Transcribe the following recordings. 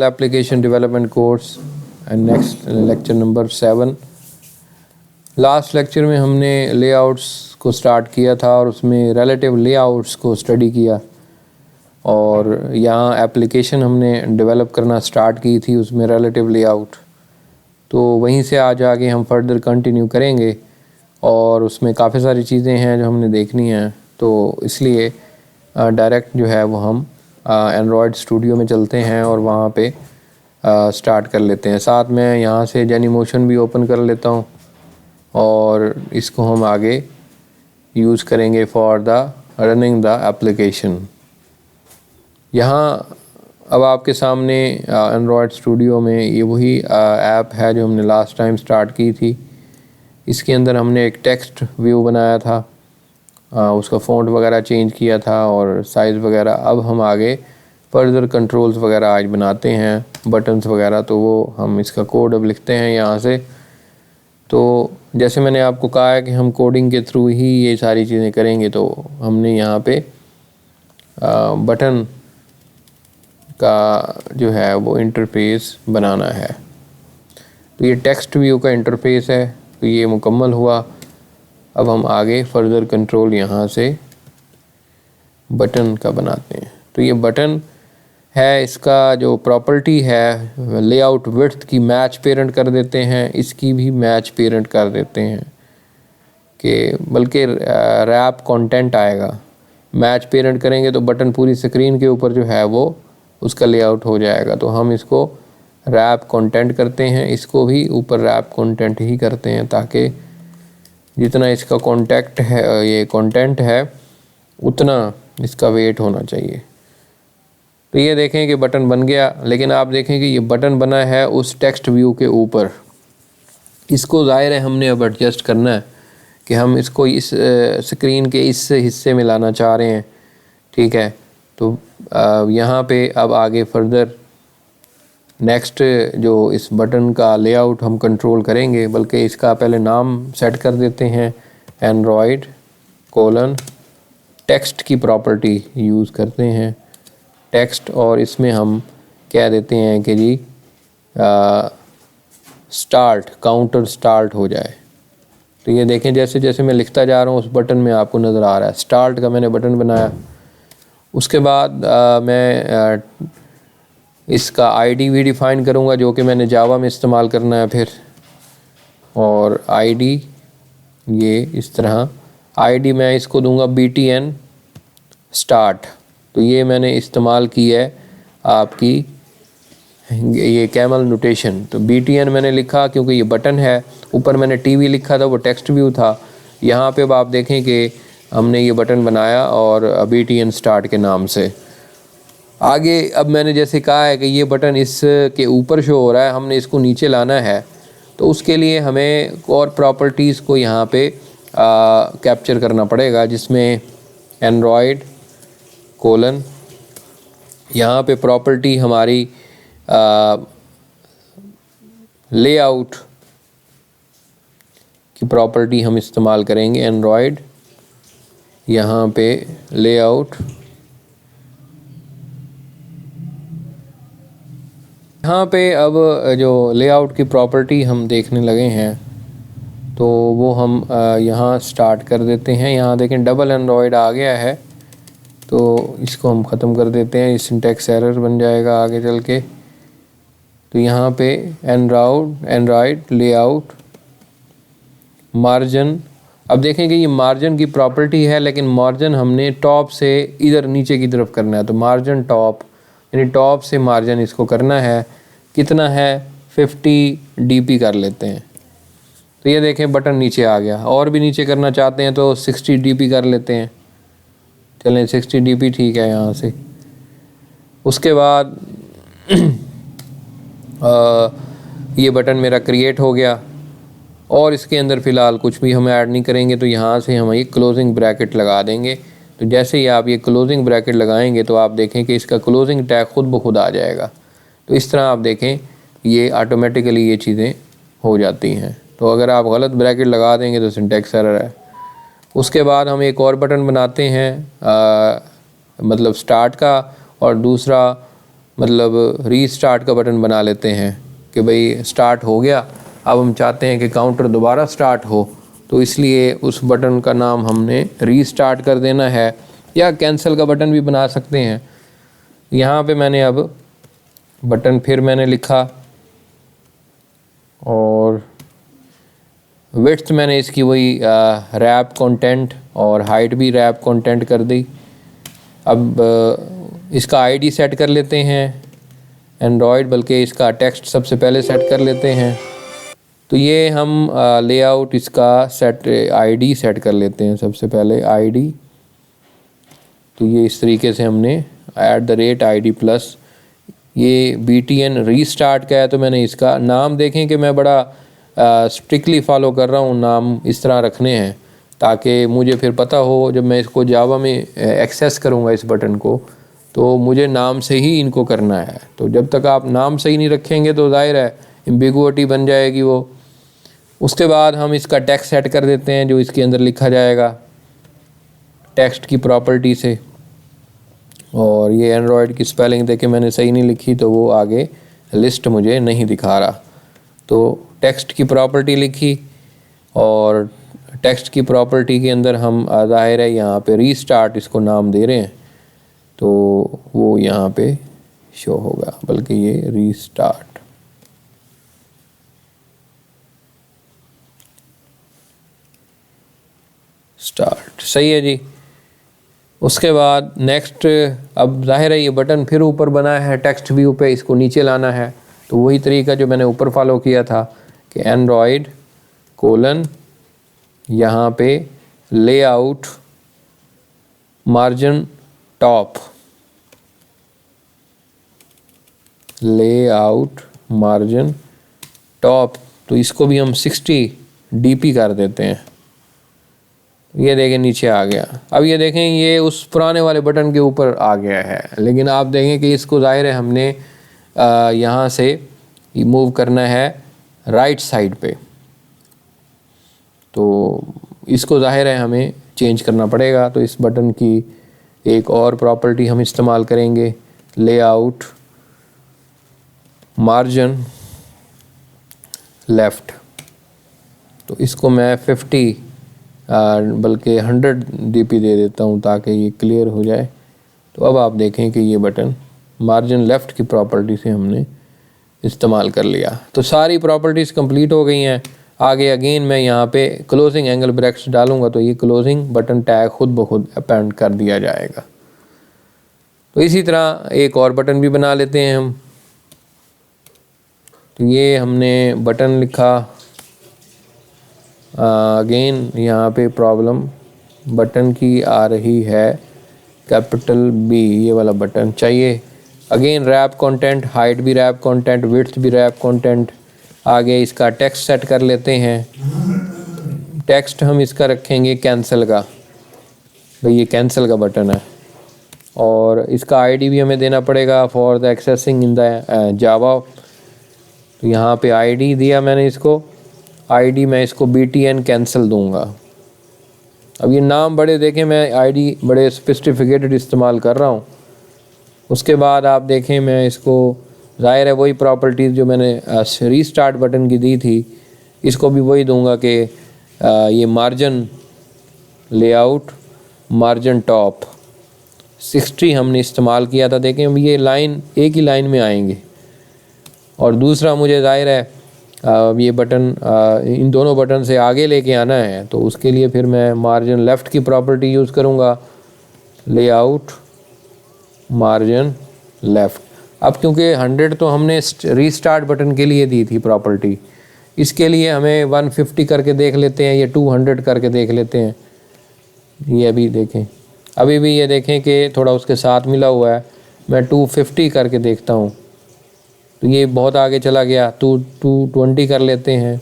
Application development course and next lecture number 7। Last lecture में हमने layouts को start किया था और उसमें रिलेटिव लेआउट्स को स्टडी किया और यहाँ एप्लीकेशन हमने डेवलप करना स्टार्ट की थी उसमें रिलेटिव लेआउट। तो वहीं से आज आगे हम फर्दर कंटिन्यू करेंगे और उसमें काफ़ी सारी चीज़ें हैं जो हमने देखनी हैं। तो इसलिए डायरेक्ट जो है वो हम एंड्रॉयड स्टूडियो में चलते हैं और वहाँ पे स्टार्ट कर लेते हैं। साथ में यहाँ से जेनीमोशन भी ओपन कर लेता हूँ और इसको हम आगे यूज़ करेंगे for the running the application. यहाँ अब आपके सामने एंड्रॉयड स्टूडियो में ये वही ऐप है जो हमने लास्ट टाइम स्टार्ट की थी। इसके अंदर हमने एक टेक्स्ट व्यू बनाया था, उसका फ़ॉन्ट वगैरह चेंज किया था और साइज़ वगैरह। अब हम आगे फर्दर कंट्रोल्स वगैरह आज बनाते हैं, बटन्स वगैरह। तो वो हम इसका कोड अब लिखते हैं यहाँ से। तो जैसे मैंने आपको कहा है कि हम कोडिंग के थ्रू ही ये सारी चीज़ें करेंगे, तो हमने यहाँ पे बटन का जो है वो इंटरफेस बनाना है। तो ये टेक्स्ट व्यू का इंटरफेस है, तो ये मुकम्मल हुआ। अब हम आगे फर्दर कंट्रोल यहाँ से बटन का बनाते हैं। तो ये बटन है, इसका जो प्रॉपर्टी है लेआउट विड्थ की मैच पेरेंट कर देते हैं, इसकी भी मैच पेरेंट कर देते हैं कि बल्कि रैप कंटेंट आएगा। मैच पेरेंट करेंगे तो बटन पूरी स्क्रीन के ऊपर जो है वो उसका लेआउट हो जाएगा। तो हम इसको रैप कंटेंट करते हैं, इसको भी ऊपर रैप कंटेंट ही करते हैं ताकि जितना इसका कॉन्टेक्ट है, ये कंटेंट है, उतना इसका वेट होना चाहिए। तो ये देखें कि बटन बन गया, लेकिन आप देखें कि ये बटन बना है उस टेक्स्ट व्यू के ऊपर। इसको ज़ाहिर है हमने अब एडजस्ट करना है कि हम इसको इस स्क्रीन के इस हिस्से में लाना चाह रहे हैं, ठीक है। तो यहाँ पे अब आगे फर्दर नेक्स्ट जो इस बटन का लेआउट हम कंट्रोल करेंगे, बल्कि इसका पहले नाम सेट कर देते हैं, एंड्रॉयड कोलन टेक्स्ट की प्रॉपर्टी यूज़ करते हैं, टेक्स्ट। और इसमें हम कह देते हैं कि जी स्टार्ट, काउंटर स्टार्ट हो जाए। तो ये देखें जैसे जैसे मैं लिखता जा रहा हूँ उस बटन में आपको नज़र आ रहा है स्टार्ट का मैंने बटन बनाया। उसके बाद मैं इसका आईडी भी डिफ़ाइन करूँगा जो कि मैंने जावा में इस्तेमाल करना है फिर। और आईडी ये इस तरह आईडी मैं इसको दूंगा BTN स्टार्ट। तो ये मैंने इस्तेमाल की है आपकी ये कैमल नोटेशन। तो BTN मैंने लिखा क्योंकि ये बटन है, ऊपर मैंने TV लिखा था, वो टेक्स्ट व्यू था। यहाँ पे अब आप देखें कि हमने ये बटन बनाया और BTN स्टार्ट के नाम से। आगे अब मैंने जैसे कहा है कि ये बटन इसके ऊपर शो हो रहा है, हमने इसको नीचे लाना है। तो उसके लिए हमें और प्रॉपर्टीज़ को यहाँ पे कैप्चर करना पड़ेगा, जिसमें एंड्रॉयड कोलन यहाँ पे प्रॉपर्टी हमारी लेआउट की प्रॉपर्टी हम इस्तेमाल करेंगे। एंड्रॉयड यहाँ पे लेआउट, यहाँ पे अब जो लेआउट की प्रॉपर्टी हम देखने लगे हैं तो वो हम यहाँ स्टार्ट कर देते हैं। यहाँ देखें डबल एंड्रॉयड आ गया है, तो इसको हम ख़त्म कर देते हैं, सिंटैक्स एरर बन जाएगा आगे चल के। तो यहाँ पे एंड्रॉयड लेआउट मार्जिन, अब देखें कि ये मार्जिन की प्रॉपर्टी है, लेकिन मार्जिन हमने टॉप से इधर नीचे की तरफ करना है। तो मार्जिन टॉप यानी टॉप से मार्जिन इसको करना है। कितना है 50 dp कर लेते हैं। तो ये देखें बटन नीचे आ गया। और भी नीचे करना चाहते हैं तो 60 dp कर लेते हैं। चलें 60 dp ठीक है यहाँ से। उसके बाद ये बटन मेरा क्रिएट हो गया और इसके अंदर फ़िलहाल कुछ भी हम ऐड नहीं करेंगे। तो यहाँ से हम ये क्लोजिंग ब्रैकेट लगा देंगे। तो जैसे ही आप ये क्लोजिंग ब्रैकेट लगाएंगे तो आप देखें कि इसका क्लोजिंग टैग खुद ब खुद आ जाएगा। तो इस तरह आप देखें ये ऑटोमेटिकली ये चीज़ें हो जाती हैं। तो अगर आप गलत ब्रैकेट लगा देंगे तो सिंटैक्स एरर है। उसके बाद हम एक और बटन बनाते हैं मतलब स्टार्ट का, और दूसरा मतलब रीस्टार्ट का बटन बना लेते हैं कि भाई स्टार्ट हो गया, अब हम चाहते हैं कि काउंटर दोबारा स्टार्ट हो, तो इसलिए उस बटन का नाम हमने रीस्टार्ट कर देना है, या कैंसिल का बटन भी बना सकते हैं। यहाँ पे मैंने अब बटन फिर मैंने लिखा और विड्थ मैंने इसकी वही रैप कंटेंट और हाइट भी रैप कंटेंट कर दी। अब इसका आईडी सेट कर लेते हैं एंड्रॉयड, बल्कि इसका टेक्स्ट सबसे पहले सेट कर लेते हैं। तो ये हम लेआउट इसका सेट आईडी सेट कर लेते हैं सबसे पहले आईडी। तो ये इस तरीके से हमने @ID प्लस ये BTN रीस्टार्ट का है, तो मैंने इसका नाम देखें कि मैं बड़ा स्ट्रिक्टली फॉलो कर रहा हूँ, नाम इस तरह रखने हैं ताकि मुझे फिर पता हो जब मैं इसको जावा में एक्सेस करूँगा इस बटन को, तो मुझे नाम से ही इनको करना है। तो जब तक आप नाम सही नहीं रखेंगे तो जाहिर है एम्बिगुइटी बन जाएगी वो। उसके बाद हम इसका टेक्स्ट सेट कर देते हैं जो इसके अंदर लिखा जाएगा टेक्स्ट की प्रॉपर्टी से। और ये एंड्रॉयड की स्पेलिंग देखे मैंने सही नहीं लिखी तो वो आगे लिस्ट मुझे नहीं दिखा रहा। तो टेक्स्ट की प्रॉपर्टी लिखी और टेक्स्ट की प्रॉपर्टी के अंदर हम जाहिर है यहाँ पे रीस्टार्ट इसको नाम दे रहे हैं, तो वो यहाँ पे शो होगा, बल्कि ये रीस्टार्ट सही है जी। उसके बाद नेक्स्ट, अब जाहिर है ये बटन फिर ऊपर बना है टेक्स्ट व्यू पे, इसको नीचे लाना है। तो वही तरीका जो मैंने ऊपर फॉलो किया था कि एंड्रॉयड कोलन यहाँ पे layout margin top, layout margin top, तो इसको भी हम 60 dp कर देते हैं। ये देखें नीचे आ गया। अब ये देखें ये उस पुराने वाले बटन के ऊपर आ गया है, लेकिन आप देखें कि इसको ज़ाहिर है हमने यहाँ से मूव करना है राइट साइड पे, तो इसको ज़ाहिर है हमें चेंज करना पड़ेगा। तो इस बटन की एक और प्रॉपर्टी हम इस्तेमाल करेंगे, लेआउट मार्जिन लेफ़्ट। तो इसको मैं 50 बल्कि 100 dp दे देता हूँ ताकि ये क्लियर हो जाए। तो अब आप देखें कि ये बटन मार्जिन लेफ़्ट की प्रॉपर्टी से हमने इस्तेमाल कर लिया। तो सारी प्रॉपर्टीज़ कंप्लीट हो गई हैं। आगे अगेन मैं यहाँ पे क्लोजिंग एंगल ब्रैकेट्स डालूंगा तो ये क्लोजिंग बटन टैग खुद ब खुद अपेंड कर दिया जाएगा। तो इसी तरह एक और बटन भी बना लेते हैं हम। तो ये हमने बटन लिखा, अगेन यहाँ पे प्रॉब्लम बटन की आ रही है कैपिटल B, ये वाला बटन चाहिए। अगेन रैप कंटेंट, हाइट भी रैप कंटेंट, विड्थ भी रैप कंटेंट। आगे इसका टेक्स्ट सेट कर लेते हैं। टेक्स्ट हम इसका रखेंगे कैंसिल का, भाई ये कैंसिल का बटन है। और इसका आईडी भी हमें देना पड़ेगा for the accessing in the Java. तो यहाँ पे आईडी दिया मैंने इसको, आईडी मैं इसको BTN कैंसिल दूंगा। अब ये नाम बड़े देखें मैं आईडी बड़े स्पेसिफिकेटेड इस्तेमाल कर रहा हूँ। उसके बाद आप देखें मैं इसको ज़ाहिर है वही प्रॉपर्टीज़ जो मैंने रीस्टार्ट बटन की दी थी इसको भी वही दूंगा कि ये मार्जिन लेआउट मार्जिन टॉप 60 हमने इस्तेमाल किया था। देखें अब ये लाइन एक ही लाइन में आएंगे। और दूसरा मुझे ज़ाहिर है ये बटन इन दोनों बटन से आगे लेके आना है, तो उसके लिए फिर मैं मार्जिन लेफ़्ट की प्रॉपर्टी यूज़ करूँगा, लेआउट मार्जिन लेफ़्ट। अब क्योंकि 100 तो हमने रीस्टार्ट बटन के लिए दी थी प्रॉपर्टी, इसके लिए हमें 150 करके देख लेते हैं, ये 200 करके देख लेते हैं। ये अभी देखें, अभी भी ये देखें कि थोड़ा उसके साथ मिला हुआ है। मैं 250 करके देखता हूँ तो ये बहुत आगे चला गया। 220 कर लेते हैं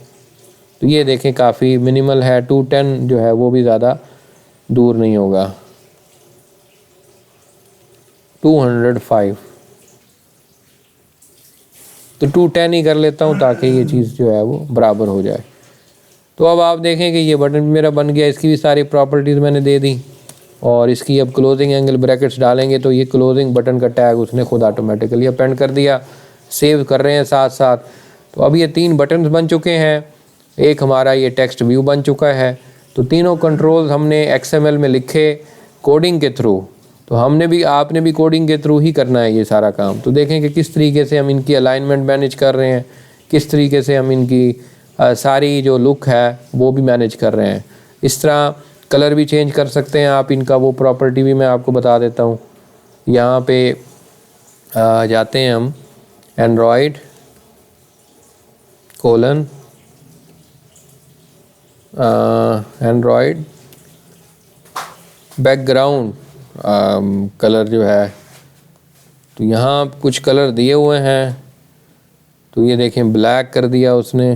तो ये देखें काफ़ी मिनिमल है। 210 जो है वो भी ज़्यादा दूर नहीं होगा। 205 तो 210 ही कर लेता हूँ ताकि ये चीज़ जो है वो बराबर हो जाए। तो अब आप देखें कि ये बटन मेरा बन गया, इसकी भी सारी प्रॉपर्टीज़ मैंने दे दी। और इसकी अब क्लोजिंग एंगल ब्रैकेट्स डालेंगे तो ये क्लोजिंग बटन का टैग उसने खुद ऑटोमेटिकली अपेंड कर दिया। सेव कर रहे हैं साथ साथ। तो अब ये 3 बटन्स बन चुके हैं, एक हमारा ये टेक्स्ट व्यू बन चुका है। तो तीनों कंट्रोल्स हमने XML में लिखे कोडिंग के थ्रू। तो आपने भी कोडिंग के थ्रू ही करना है ये सारा काम। तो देखें कि किस तरीके से हम इनकी अलाइनमेंट मैनेज कर रहे हैं, किस तरीके से हम इनकी सारी जो लुक है वो भी मैनेज कर रहे हैं। इस तरह कलर भी चेंज कर सकते हैं आप इनका, वो प्रॉपर्टी भी मैं आपको बता देता हूँ। यहाँ पे जाते हैं हम Android colon Android background colour जो है, तो यहाँ कुछ कलर दिए हुए हैं। तो ये देखें ब्लैक कर दिया उसने।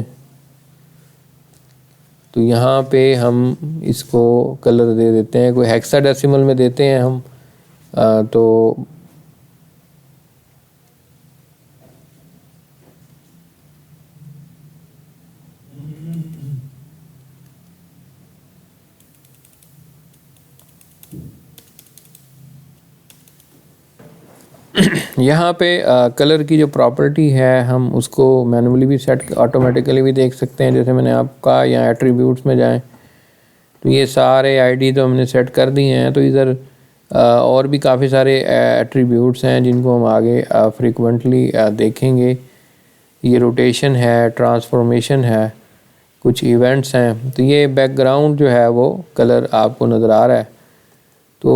तो यहाँ पे हम इसको कलर दे देते हैं, कोई हेक्साडेसिमल में देते हैं हम। तो यहाँ पे कलर की जो प्रॉपर्टी है हम उसको मैनुअली भी सेट, ऑटोमेटिकली भी देख सकते हैं। जैसे मैंने आपका यहाँ एट्रीब्यूट्स में जाएं तो ये सारे आईडी तो हमने सेट कर दिए हैं। तो इधर और भी काफ़ी सारे एट्रीब्यूट्स हैं जिनको हम आगे फ्रीक्वेंटली देखेंगे। ये रोटेशन है, ट्रांसफॉर्मेशन है, कुछ इवेंट्स हैं। तो ये बैकग्राउंड जो है वो कलर आपको नज़र आ रहा है। तो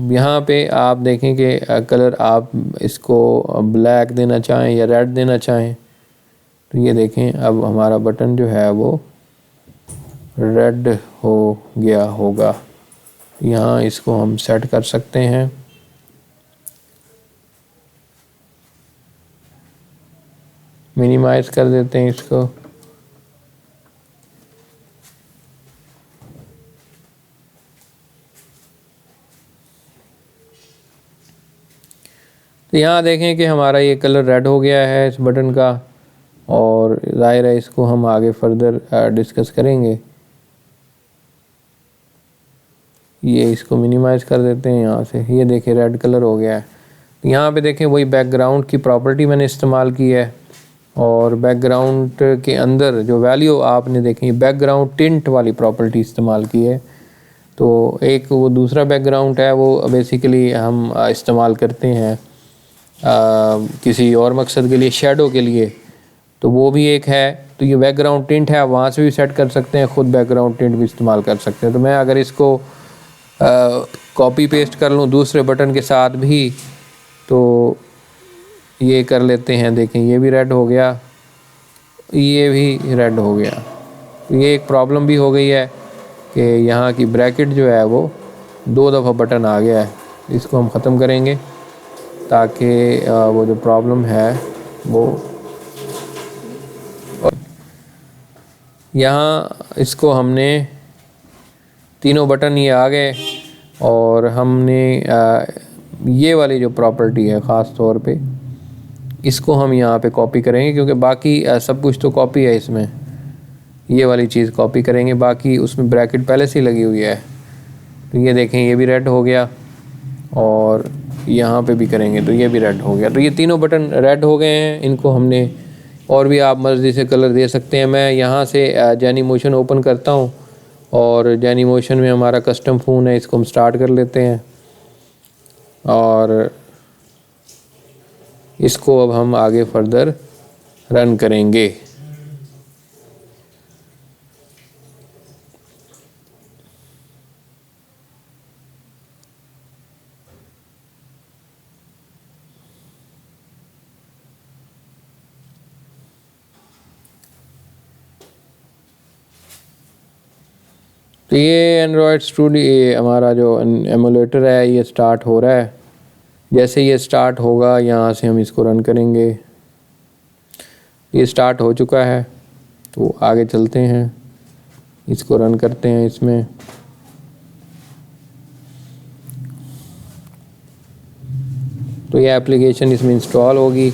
यहाँ पे आप देखें कि कलर आप इसको ब्लैक देना चाहें या रेड देना चाहें। तो ये देखें अब हमारा बटन जो है वो रेड हो गया होगा। यहाँ इसको हम सेट कर सकते हैं। मिनिमाइज कर देते हैं इसको। तो यहाँ देखें कि हमारा ये कलर रेड हो गया है इस बटन का, और ज़ाहिर है इसको हम आगे फर्दर डिस्कस करेंगे। ये इसको मिनिमाइज कर देते हैं यहाँ से। ये देखें रेड कलर हो गया है। यहाँ पे देखें वही बैकग्राउंड की प्रॉपर्टी मैंने इस्तेमाल की है, और बैकग्राउंड के अंदर जो वैल्यू आपने देखी बैकग्राउंड टिंट वाली प्रॉपर्टी इस्तेमाल की है। तो एक वो दूसरा बैकग्राउंड है वो बेसिकली हम इस्तेमाल करते हैं किसी और मकसद के लिए, शेडो के लिए। तो वो भी एक है। तो ये बैकग्राउंड टिंट है, वहाँ से भी सेट कर सकते हैं, ख़ुद बैकग्राउंड टिंट भी इस्तेमाल कर सकते हैं। तो मैं अगर इसको कॉपी पेस्ट कर लूँ दूसरे बटन के साथ भी, तो ये कर लेते हैं। देखें ये भी रेड हो गया, ये भी रेड हो गया। ये एक प्रॉब्लम भी हो गई है कि यहाँ की ब्रैकेट जो है वो 2 दफ़ा बटन आ गया है। इसको हम ख़त्म करेंगे ताकि वो जो प्रॉब्लम है वो, यहाँ इसको हमने तीनों बटन ये आ गए, और हमने ये वाली जो प्रॉपर्टी है ख़ास तौर पे इसको हम यहाँ पे कॉपी करेंगे, क्योंकि बाकी सब कुछ तो कॉपी है इसमें। ये वाली चीज़ कॉपी करेंगे, बाकी उसमें ब्रैकेट पहले से ही लगी हुई है। तो ये देखें ये भी रेड हो गया, और यहाँ पे भी करेंगे तो ये भी रेड हो गया। तो ये तीनों बटन रेड हो गए हैं। इनको हमने और भी आप मर्ज़ी से कलर दे सकते हैं। मैं यहाँ से जेनीमोशन ओपन करता हूँ, और जेनीमोशन में हमारा कस्टम फ़ोन है, इसको हम स्टार्ट कर लेते हैं। और इसको अब हम आगे फर्दर रन करेंगे। तो ये एंड्रॉयड स्टूडियो हमारा जो एमुलेटर है ये स्टार्ट हो रहा है। जैसे ये स्टार्ट होगा यहाँ से हम इसको रन करेंगे। ये स्टार्ट हो चुका है, तो आगे चलते हैं, इसको रन करते हैं इसमें। तो ये एप्लीकेशन इसमें इंस्टॉल होगी।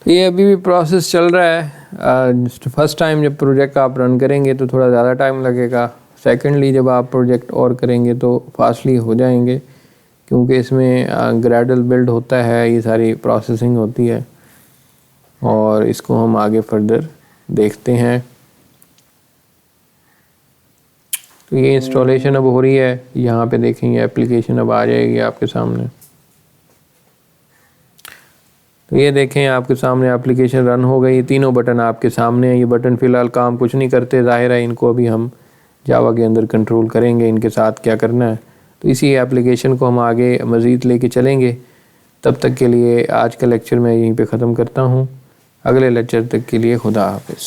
ये अभी भी प्रोसेस चल रहा है। फर्स्ट टाइम जब प्रोजेक्ट आप रन करेंगे तो थोड़ा ज़्यादा टाइम लगेगा। सेकेंडली जब आप प्रोजेक्ट और करेंगे तो फास्टली हो जाएंगे, क्योंकि इसमें ग्रेडल बिल्ड होता है, ये सारी प्रोसेसिंग होती है। और इसको हम आगे फर्दर देखते हैं। तो ये इंस्टॉलेशन अब हो रही है। यहाँ पे देखेंगे एप्लीकेशन अब आ जाएगी आपके सामने। तो ये देखें आपके सामने एप्लीकेशन रन हो गई। तीनों बटन आपके सामने हैं। ये बटन फ़िलहाल काम कुछ नहीं करते, ज़ाहिर है इनको अभी हम जावा के अंदर कंट्रोल करेंगे, इनके साथ क्या करना है। तो इसी एप्लीकेशन को हम आगे मज़ीद लेके चलेंगे। तब तक के लिए आज का लेक्चर मैं यहीं पे ख़त्म करता हूँ। अगले लेक्चर तक के लिए खुदा हाफिज़।